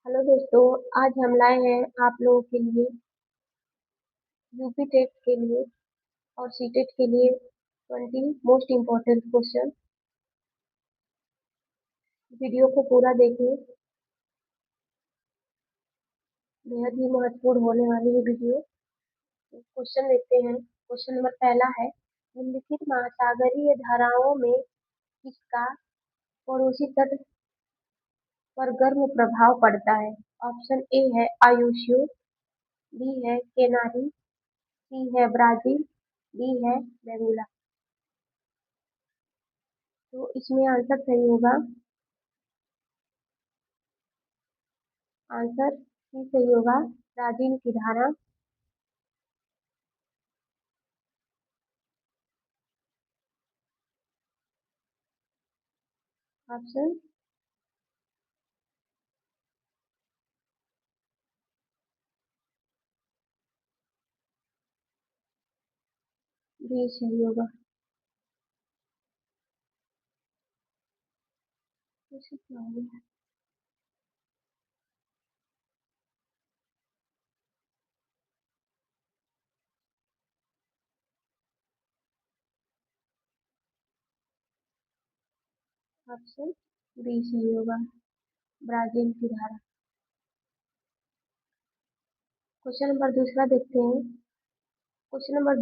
Hello दोस्तों। आज हम लाए हैं आप लोगों के लिए यूपी टेट के लिए और सीटेट के लिए 20 मोस्ट इम्पोर्टेंट क्वेश्चन। वीडियो को पूरा देखिए, बेहद ही महत्वपूर्ण होने वाली है वीडियो। क्वेश्चन देखते हैं। क्वेश्चन नंबर पहला है, निम्नलिखित महासागरीय धाराओं में किसका पड़ोसी तट पर गर्म प्रभाव पड़ता है? ऑप्शन ए है आयुष्यो, बी है केनारी, सी है ब्राजील, डी है वेनिला। तो इसमें आंसर सही होगा। आंसर सी सही होगा, ब्राजील की धारा। ऑप्शन बी सही होगा। ऑप्शन बी सही होगा, ब्राजील की धारा। क्वेश्चन नंबर दूसरा देखते हैं। क्वेश्चन नंबर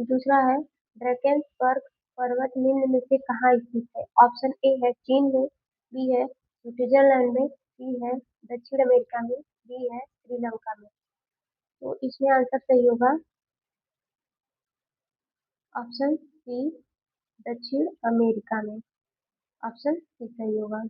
दूसरा है, ड्रैकेनस्बर्ग पर्वत निम्न में से कहाँ स्थित है? ऑप्शन ए है चीन में, बी है स्विट्जरलैंड में, सी है दक्षिण अमेरिका में, डी है श्रीलंका में। तो इसमें आंसर सही होगा, ऑप्शन सी दक्षिण अमेरिका में। ऑप्शन सी सही होगा।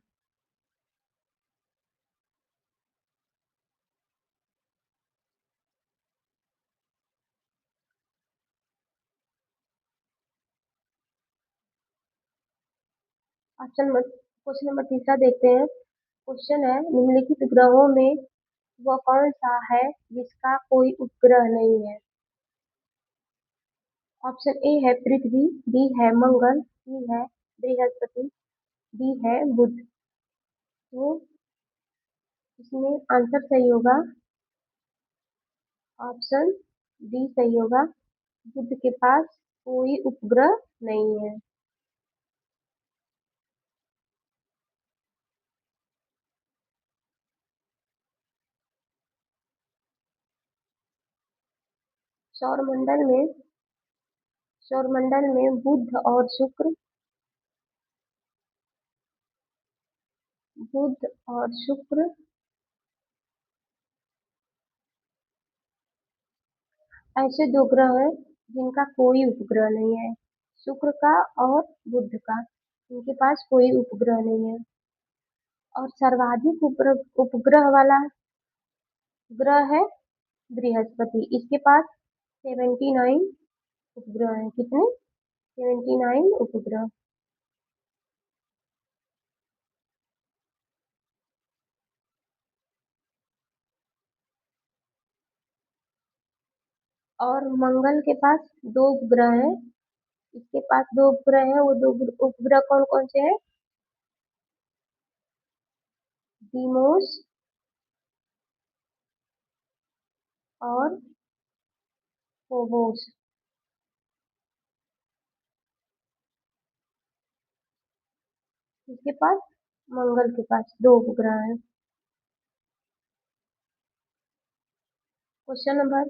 क्वेश्चन नंबर तीसरा देखते हैं। क्वेश्चन है, निम्नलिखित ग्रहों में वह कौन सा है जिसका कोई उपग्रह नहीं है? ऑप्शन ए है पृथ्वी, बी है मंगल, सी है बृहस्पति, डी है बुध। तो इसमें आंसर सही होगा, ऑप्शन डी सही होगा, बुध के पास कोई उपग्रह नहीं है। सौरमंडल में सौरमंडल में बुध और शुक्र ऐसे दो ग्रह हैं जिनका कोई उपग्रह नहीं है। शुक्र का और बुध का, इनके पास कोई उपग्रह नहीं है। और सर्वाधिक उपग्रह वाला ग्रह है बृहस्पति। इसके पास 79 उपग्रह हैं। कितने? 79 उपग्रह। और मंगल के पास दो उपग्रह हैं। इसके पास दो उपग्रह हैं। वो दो उपग्रह कौन कौन से हैं? डीमोस और फोबोस। इसके पास, मंगल के पास दो उपग्रह हैं। क्वेश्चन नंबर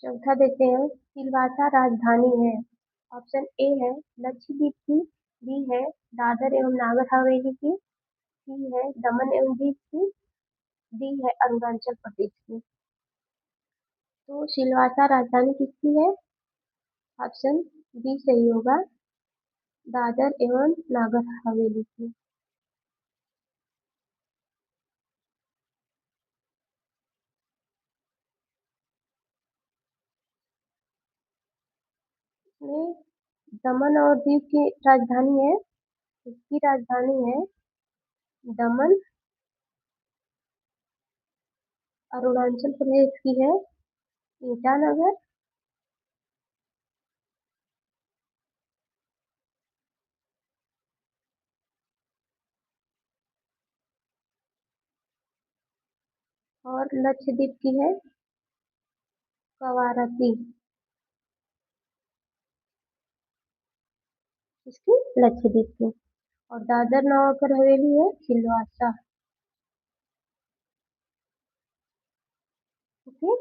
चौथा देखते हैं, सिलवासा राजधानी है? ऑप्शन ए है लक्षद्वीप की, बी है दादर एवं नागर हवेली की, सी है दमन एवं दीव की, डी है अरुणाचल प्रदेश की। तो सिलवासा राजधानी किसकी है? ऑप्शन बी सही होगा, दादर एवं नागर हवेली की। इसमें दमन और दीव की राजधानी है। इसकी राजधानी है दमन। अरुणाचल प्रदेश की है ईटानगर। और लक्षद्वीप की है कवारती। इसकी लक्षद्वीप की। और दादर नौकर हवेली है सिलवासा। ओके।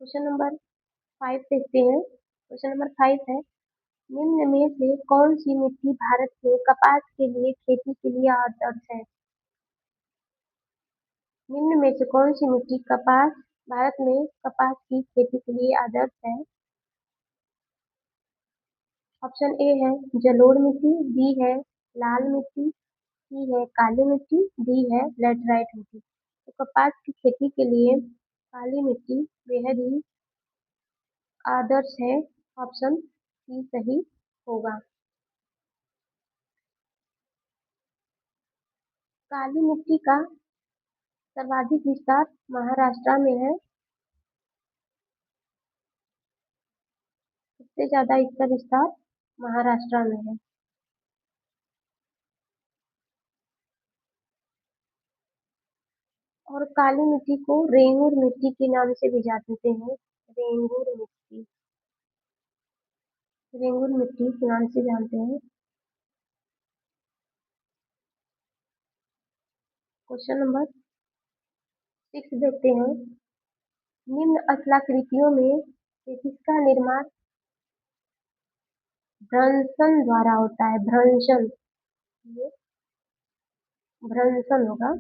क्वेश्चन नंबर 5 देखते हैं। क्वेश्चन नंबर 5 है, निम्न में से कौन सी मिट्टी भारत में कपास के लिए खेती के लिए आदर्श है? निम्न में से कौन सी मिट्टी कपास भारत में कपास की खेती के लिए आदर्श है? ऑप्शन ए है जलोढ़ मिट्टी, बी है लाल मिट्टी, सी है काली मिट्टी, डी है लेटराइट मिट्टी। तो कपास की खेती के लिए काली मिट्टी बेहद ही आदर्श है। ऑप्शन सी सही होगा। काली मिट्टी का सर्वाधिक विस्तार महाराष्ट्र में है। सबसे ज्यादा इसका विस्तार महाराष्ट्र में है। और काली मिट्टी को रेंगुर मिट्टी के नाम से भी जानते हैं। रेंगुर मिट्टी, रेंगुर मिट्टी के नाम से जानते हैं। क्वेश्चन नंबर 6 देखते हैं। निम्न स्थलाकृतियों में से किसका निर्माण भ्रंशन द्वारा होता है? भ्रंशन, ये भ्रंशन होगा।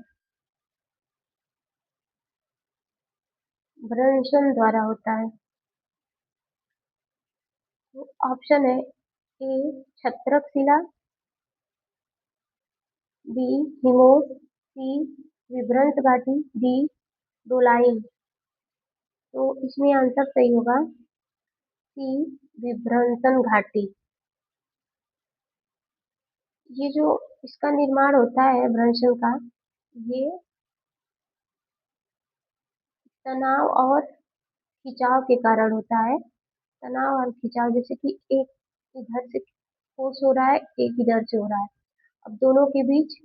भ्रंशन द्वारा होता है। तो ऑप्शन है ए छत्रक शिला, बी हिमोस, सी विभ्रंश घाटी, डी डोलाइन। तो इसमें आंसर सही होगा सी विभ्रंशन घाटी। ये जो इसका निर्माण होता है भ्रंशन का, ये तनाव और खिंचाव के कारण होता है। तनाव और खिंचाव, जैसे कि एक इधर से फोर्स हो रहा है, एक इधर से हो रहा है। अब दोनों के बीच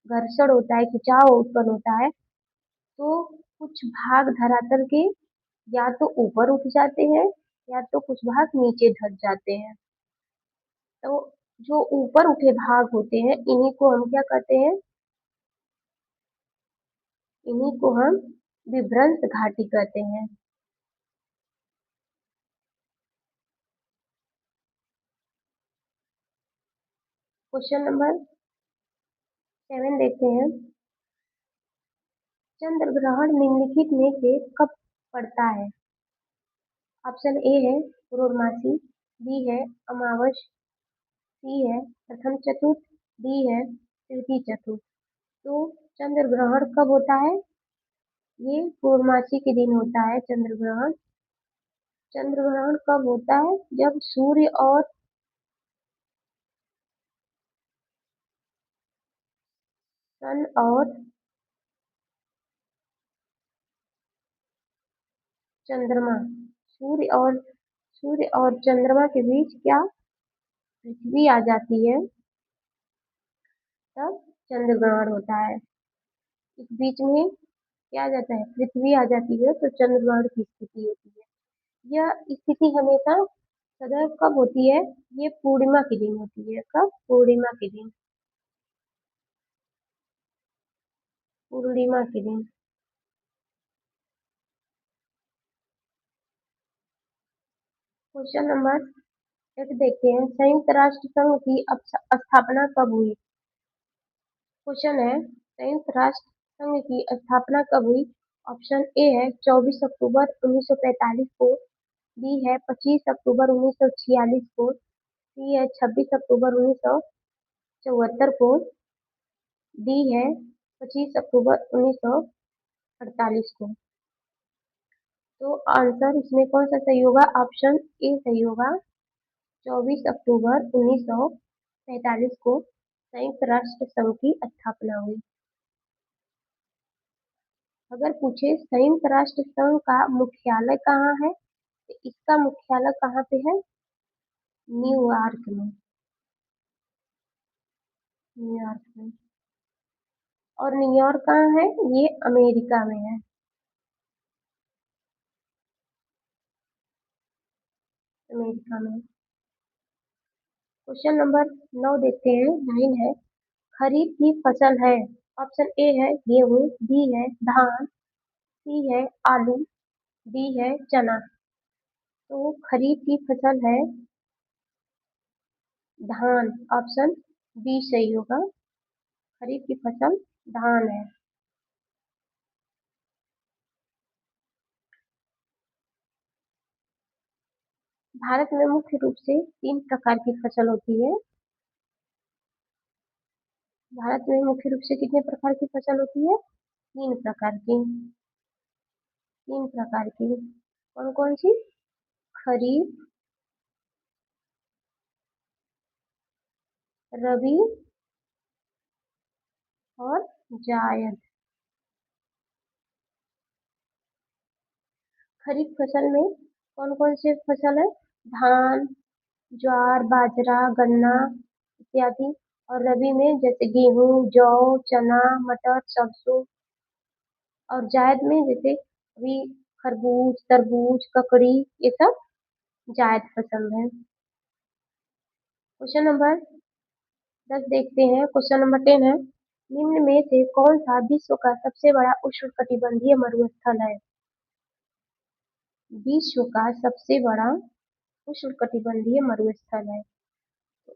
घर्षण होता है, खिंचाव उत्पन्न होता है। तो कुछ भाग धरातल के या तो ऊपर उठ जाते हैं या तो कुछ भाग नीचे धस जाते हैं। तो जो ऊपर उठे भाग होते हैं, इन्हीं को हम क्या कहते हैं? इन्हीं को हम विभ्रंश घाटी कहते हैं। क्वेश्चन नंबर 7 देखते हैं। चंद्र ग्रहण निम्नलिखित में से कब पड़ता है? ऑप्शन ए है पूर्णमासी, बी है अमावस, सी है प्रथम चतुर्थ, डी है तृतीय चतुर्थ। तो चंद्र ग्रहण कब होता है? ये पूर्णमासी के दिन होता है चंद्र ग्रहण। चंद्र ग्रहण कब होता है? जब सूर्य और सन और चंद्रमा, सूर्य और चंद्रमा के बीच क्या पृथ्वी आ जाती है, तब चंद्र ग्रहण होता है। इस बीच में क्या आ जाता है? पृथ्वी आ जाती है, तो चंद्र ग्रहण की स्थिति होती है। यह स्थिति हमेशा सदैव कब होती है? ये पूर्णिमा के दिन होती है। कब? पूर्णिमा के दिन। पूर्णिमा के दिन। क्वेश्चन नंबर 8 देखते हैं। संयुक्त राष्ट्र संघ की स्थापना कब हुई? क्वेश्चन है संयुक्त राष्ट्र संघ की स्थापना कब हुई? ऑप्शन ए है 24 अक्टूबर 1945 को, बी है 25 अक्टूबर 1946 को, सी है 26 अक्टूबर 1974 को, डी है 25 अक्टूबर 1948 को। तो आंसर इसमें कौन सा सही होगा? ऑप्शन ए सही होगा। 24 अक्टूबर 1945 को संयुक्त राष्ट्र संघ की स्थापना हुई। अगर पूछे संयुक्त राष्ट्र संघ का मुख्यालय कहाँ है, तो इसका मुख्यालय कहाँ पे है? न्यूयॉर्क में। न्यूयॉर्क में। और न्यूयॉर्क कहाँ है? ये अमेरिका में है, अमेरिका में। क्वेश्चन नंबर 9 देखते हैं, 9 है। खरीफ की फसल है। ऑप्शन ए है गेहूं, बी है धान, सी है आलू, डी है चना। तो खरीफ की फसल है धान। ऑप्शन बी सही होगा। खरीफ की फसल धान है। भारत में मुख्य रूप से 3 प्रकार की फसल होती है। भारत में मुख्य रूप से कितने प्रकार की फसल होती है? 3 प्रकार की। 3 प्रकार की। कौन कौन सी? खरीफ, रबी और जायद। खरीफ फसल में कौन कौन से फसल है? धान, ज्वार, बाजरा, गन्ना इत्यादि। और रबी में जैसे गेहूं, जौ, चना, मटर, सरसों। और जायद में जैसे अभी खरबूज, तरबूज, ककड़ी, ये सब जायद फसल है। क्वेश्चन नंबर 10 देखते हैं। क्वेश्चन नंबर 10 है, निम्न में से कौन सा विश्व का सबसे बड़ा उष्णकटिबंधीय मरुस्थल है? विश्व का सबसे बड़ा उष्णकटिबंधीय मरुस्थल है।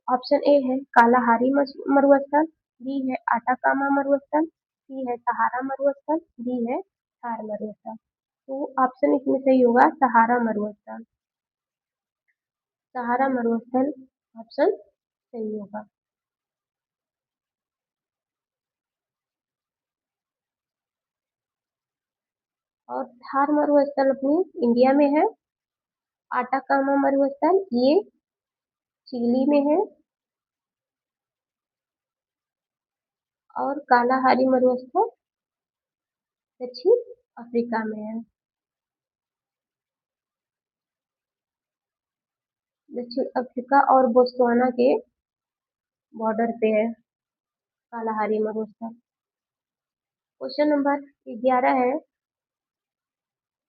ऑप्शन ए है कालाहारी मरुस्थल, बी है आटाकामा मरुस्थल, सी है सहारा मरुस्थल, डी है थार मरुस्थल। तो ऑप्शन इसमें सही होगा सहारा मरुस्थल। सहारा मरुस्थल ऑप्शन सही होगा। और थार मरुस्थल अपनी इंडिया में है। आटाकामा मरुस्थल ये चिली में है। और कालाहारी मरुस्थल दक्षिण अफ्रीका में है। दक्षिण अफ्रीका और बोत्सवाना के बॉर्डर पे है कालाहारी मरुस्थल। क्वेश्चन नंबर 11 है,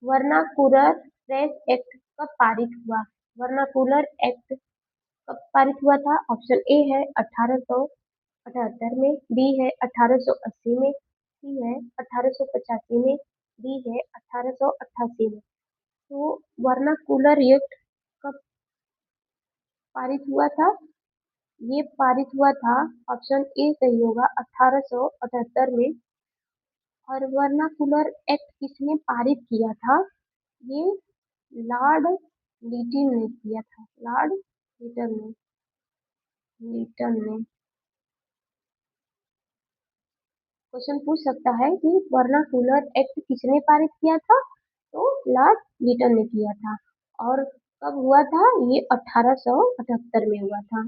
वर्नाकुलर प्रेस एक्ट कब पारित हुआ? वर्नाकुलर एक्ट कब पारित हुआ था? ऑप्शन ए है 1878 में, बी है 1880 में, सी है 1885 में, डी है 1888 में। तो वर्नाकुलर एक्ट कब पारित हुआ था? ये पारित हुआ था, ऑप्शन ए सही होगा, 1878 में। और वर्नाकुलर एक्ट किसने पारित किया था? ये लॉर्ड लिटिल ने किया था। लॉर्ड लिटन ने। क्वेश्चन पूछ सकता है कि वर्नाकुलर एक्ट किसने पारित किया था? तो लॉर्ड लिटन ने किया था। और कब हुआ था? ये 1878 में हुआ था।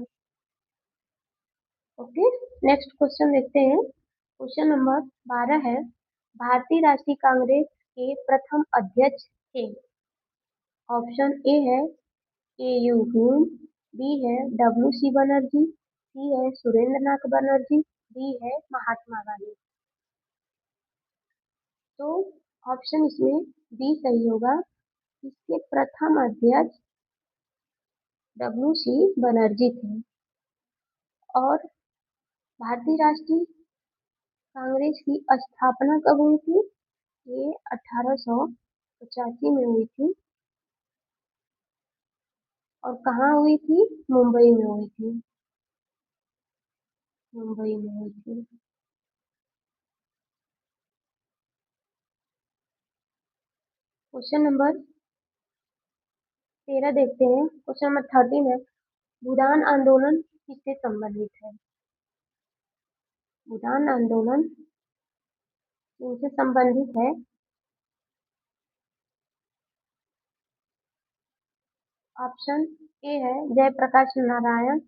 ओके, नेक्स्ट क्वेश्चन देखते हैं। क्वेश्चन नंबर 12 है, भारतीय राष्ट्रीय कांग्रेस के प्रथम अध्यक्ष थे? ऑप्शन ए है के यू हुन, बी है डब्ल्यू सी बनर्जी, सी है सुरेंद्र नाथ बनर्जी, डी है महात्मा गांधी। तो ऑप्शन इसमें बी सही होगा। इसके प्रथम अध्यक्ष डब्ल्यू सी बनर्जी थे। और भारतीय राष्ट्रीय कांग्रेस की स्थापना कब हुई थी? ये 1885 में हुई थी। और कहाँ हुई थी? मुंबई में हुई थी। मुंबई में हुई थी। क्वेश्चन नंबर 13 देखते हैं। क्वेश्चन नंबर 13 है, भूदान आंदोलन किससे संबंधित है? भूदान आंदोलन किनसे संबंधित है? ऑप्शन ए है जयप्रकाश नारायण,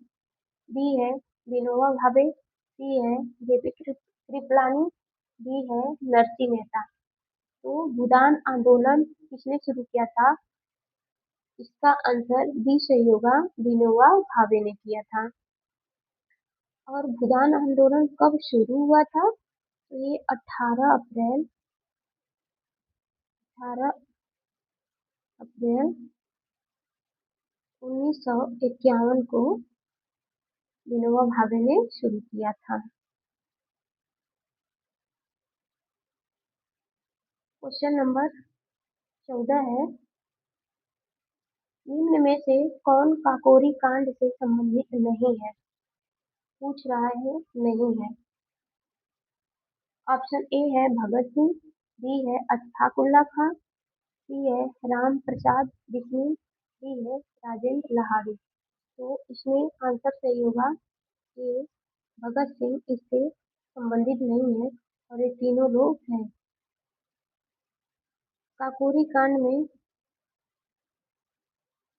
बी है विनोबा भावे, सी है जेपी कृपलानी, डी है नरसिंह मेहता। तो भूदान आंदोलन किसने शुरू किया था? इसका आंसर बी सही होगा, विनोबा भावे ने किया था। और भूदान आंदोलन कब शुरू हुआ था? तो ये 18 अप्रैल 1951 को विनोबा भावे ने शुरू किया था। क्वेश्चन नंबर 14 है, निम्न में से कौन काकोरी कांड से संबंधित नहीं है? पूछ रहा है, नहीं है। ऑप्शन ए है भगत सिंह, बी है अशफाक उल्ला खां, सी है राम प्रसाद बिस्मिल, डी है राजेंद्र लाहिड़ी। तो इसमें आंसर सही होगा कि भगत सिंह इससे संबंधित नहीं है और ये तीनों लोग हैं। काकोरी कांड में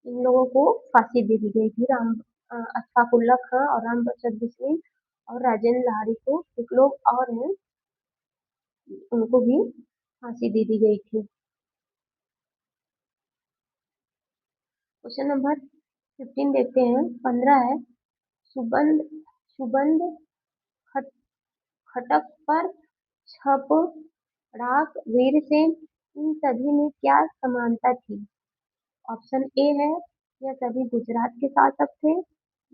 इन लोगों को फांसी दे दी गई थी, अशफाक उल्ला खां और राम प्रसाद बिस्मिल और राजेंद्र लाहिड़ी को, एक लोग और हैं, उनको भी फांसी दे दी गई थी। क्वेश्चन नंबर 15 देखते हैं। 15 है, सुबंध सुबंध खट, खटक पर छप राख वीरसेन, इन सभी में क्या समानता थी? ऑप्शन ए है, यह सभी गुजरात के शासक थे,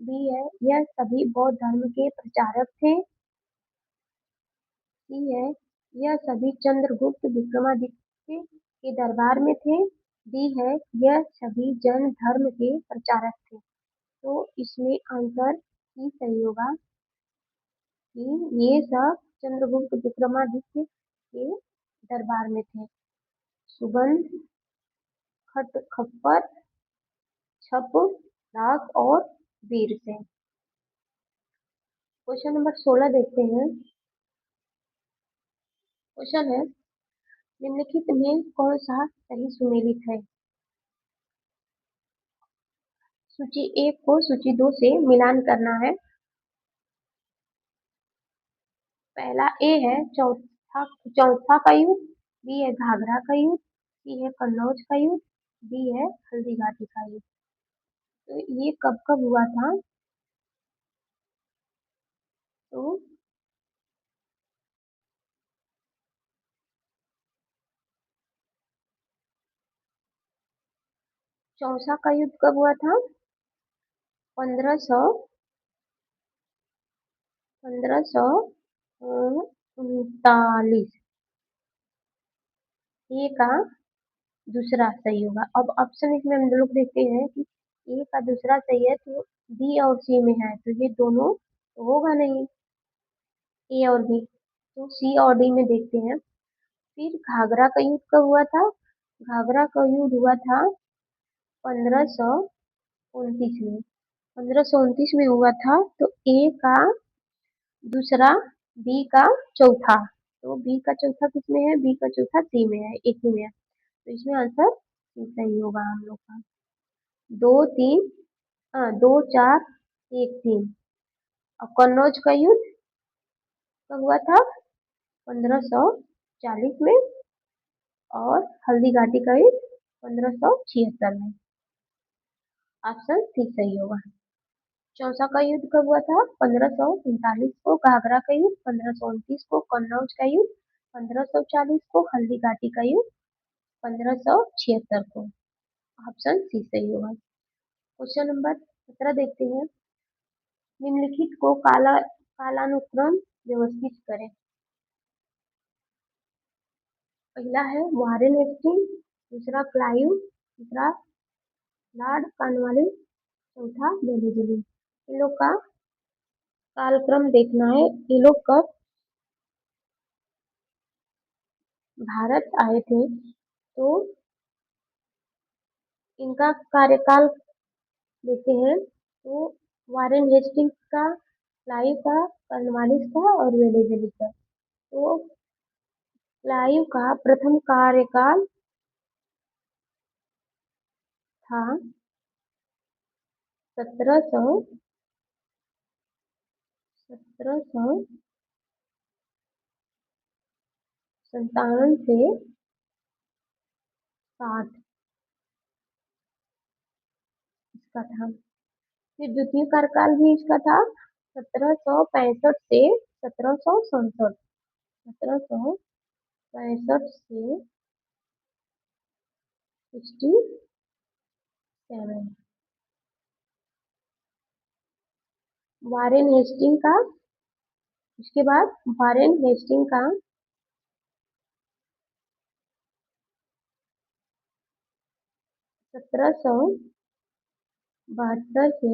बी है यह सभी बौद्ध धर्म के प्रचारक थे, सी है यह सभी चंद्रगुप्त विक्रमादित्य के दरबार में थे, डी है यह सभी जैन धर्म के प्रचारक थे। तो इसमें आंसर सी सही होगा कि ये सब चंद्रगुप्त विक्रमादित्य के दरबार में थे। सुबंध खट खप्पर छप राख और वीरसेन। क्वेश्चन नंबर 16 देखते हैं। क्वेश्चन है, निम्नलिखित में कौन सा सही सुमेलित है? सूची 1 को सूची 2 से मिलान करना है। पहला ए है चौथा चौथा का युद्ध, बी है घाघरा का युद्ध, सी है कन्नौज का युद्ध, डी है हल्दीघाटी का युद्ध। तो ये कब कब हुआ था? तो चौसा का युद्ध कब हुआ था? 1539। ए का दूसरा सही होगा। अब ऑप्शन इसमें हम लोग देखते हैं कि ए का दूसरा सही है तो बी और सी में है, तो ये दोनों तो होगा नहीं, ए और बी, तो सी और डी में देखते हैं। फिर घाघरा का युद्ध कब हुआ था? घाघरा का युद्ध हुआ था 1529 में। 1529 में हुआ था, तो ए का दूसरा, बी का चौथा, तो बी का चौथा किसमें है? बी का चौथा सी में है, एक ही में है, तो इसमें आंसर सी सही होगा हम लोग का। 2 3, हाँ 2 4 1 3। और कन्नौज का युद्ध कब हुआ था? 1540 में। और हल्दी घाटी का युद्ध 1576 में। ऑप्शन सी सही होगा। चौसा का युद्ध कब हुआ था? 1539 को घाघरा का युद्ध, 1529 को कन्नौज का युद्ध, 1540 को हल्दी घाटी का युद्ध, 1576 को। ऑप्शन सी सही होगा। क्वेश्चन नंबर 17 देखते हैं। निम्नलिखित को कालानुक्रम व्यवस्थित करें। पहला है वॉरेन हेस्टिंग, दूसरा क्लाइव, तीसरा लॉर्ड कॉर्नवालिस, चौथा वेलेस्ली। इन लोग का कालक्रम देखना है, ये लोग कब भारत आए थे, तो इनका कार्यकाल देखते हैं। तो वॉरेन हेस्टिंग्स का, क्लाइव का, कॉर्नवालिस का और वेलेस्ली का। तो क्लाइव का प्रथम कार्यकाल था 1757 से 60 इसका था। फिर द्वितीय कार्यकाल भी इसका था 1765 से 1767। 1765 से 67। वारेन हेस्टिंग का, उसके बाद वारेन हेस्टिंग का 1772 से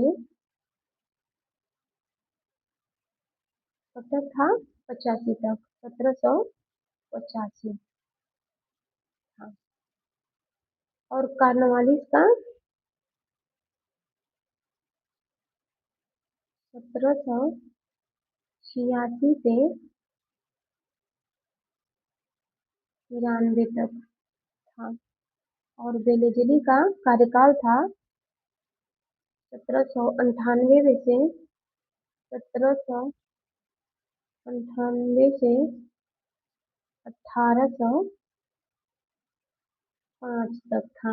कब तक था, 85 तक, 1785 था। और कार्नवालिस का 1786 से 93 तक था। और बेलेजली का कार्यकाल था 1798 से 1805 तक था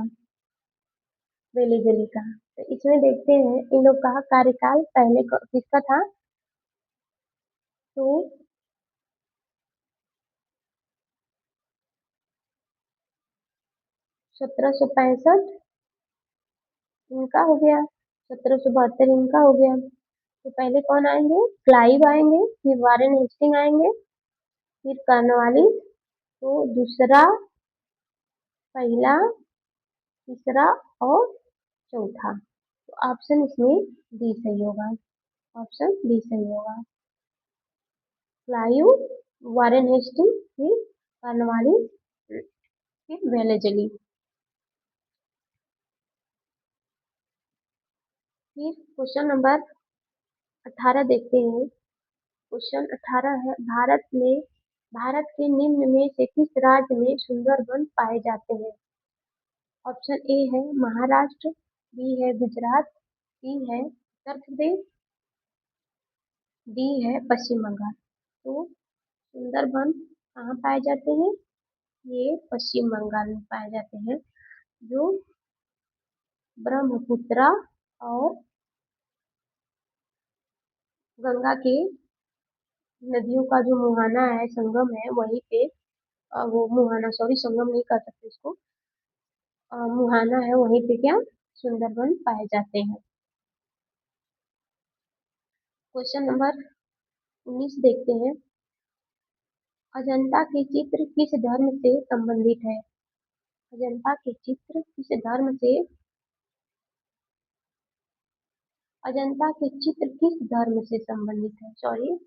बेलेजली का। तो इसमें देखते हैं इन लोग का कार्यकाल पहले किसका था, तो 1765 इनका हो गया, 1772 इनका हो गया। तो पहले कौन आएंगे, क्लाइव आएंगे, फिर वारेन हेस्टिंग आएंगे, फिर कॉर्नवालिस, तो दूसरा, पहला, तीसरा और चौथा। तो ऑप्शन इसमें डी सही होगा, ऑप्शन डी सही होगा। क्लाइव, वारेन हेस्टिंग, फिर कॉर्नवालिस, फिर वेलेजली। फिर क्वेश्चन नंबर 18 देखते हैं। क्वेश्चन 18 है, भारत के निम्न में से किस राज्य में सुंदरबन पाए जाते हैं। ऑप्शन ए है महाराष्ट्र, बी है गुजरात, सी है उत्तर प्रदेश, डी है पश्चिम बंगाल। तो सुंदरबन कहाँ पाए जाते हैं, ये पश्चिम बंगाल में पाए जाते हैं, जो ब्रह्मपुत्र और गंगा के नदियों का जो मुहाना है, संगम है, वहीं पे वो मुहाना, सॉरी संगम नहीं कर सकते इसको, मुहाना है, वहीं पे क्या सुंदरबन पाए जाते हैं। क्वेश्चन नंबर 19 देखते हैं। अजंता के चित्र किस धर्म से संबंधित है। अजंता के चित्र किस धर्म से, अजंता के चित्र किस धर्म से संबंधित है, सॉरी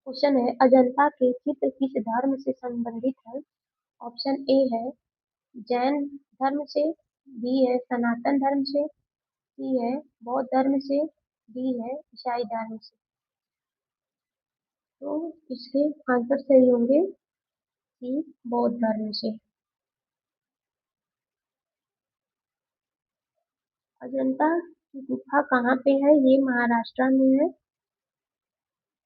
क्वेश्चन है अजंता के चित्र किस धर्म से संबंधित है। ऑप्शन ए है जैन धर्म से, बी है सनातन धर्म से, सी है बौद्ध धर्म से, डी है ईसाई धर्म से। तो इसके आंसर सही होंगे सी, बौद्ध धर्म से। अजंता की गुफा कहाँ पे है, ये महाराष्ट्र में है,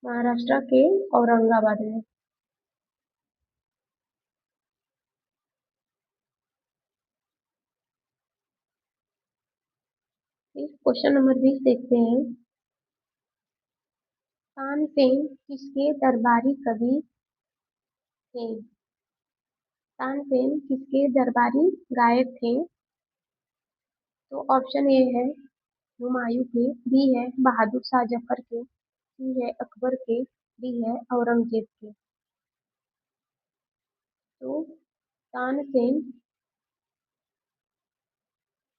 महाराष्ट्र के औरंगाबाद में। फिर क्वेश्चन नंबर 20 देखते हैं। तानसेन किसके दरबारी कवि थे। तानसेन किसके दरबारी गायक थे। तो ऑप्शन ए है हुमायूं के, बी है बहादुर शाह जफर के, सी है अकबर के, डी है औरंगजेब के। तो तानसेन,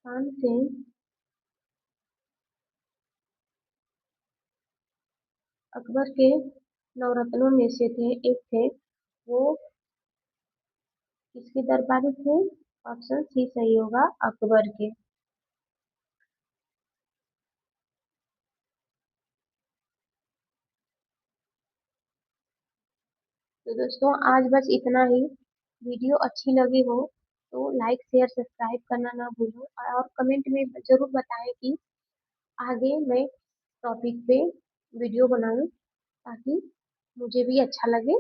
तानसेन अकबर के नवरत्नों में से थे, एक थे। वो किसके दरबारी थे, ऑप्शन सी सही होगा, अकबर के। तो दोस्तों आज बस इतना ही। वीडियो अच्छी लगी हो तो लाइक शेयर सब्सक्राइब करना ना भूलो, और कमेंट में जरूर बताएं कि आगे मैं टॉपिक पे वीडियो बनाऊं, ताकि मुझे भी अच्छा लगे।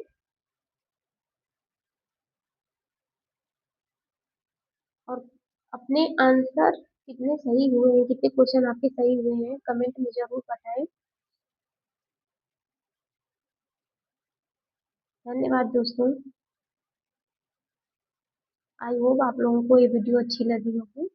और अपने आंसर कितने सही हुए हैं, कितने क्वेश्चन आपके सही हुए हैं, कमेंट में जरूर बताएं। धन्यवाद दोस्तों। आई होप आप लोगों को ये वीडियो अच्छी लगी होगी।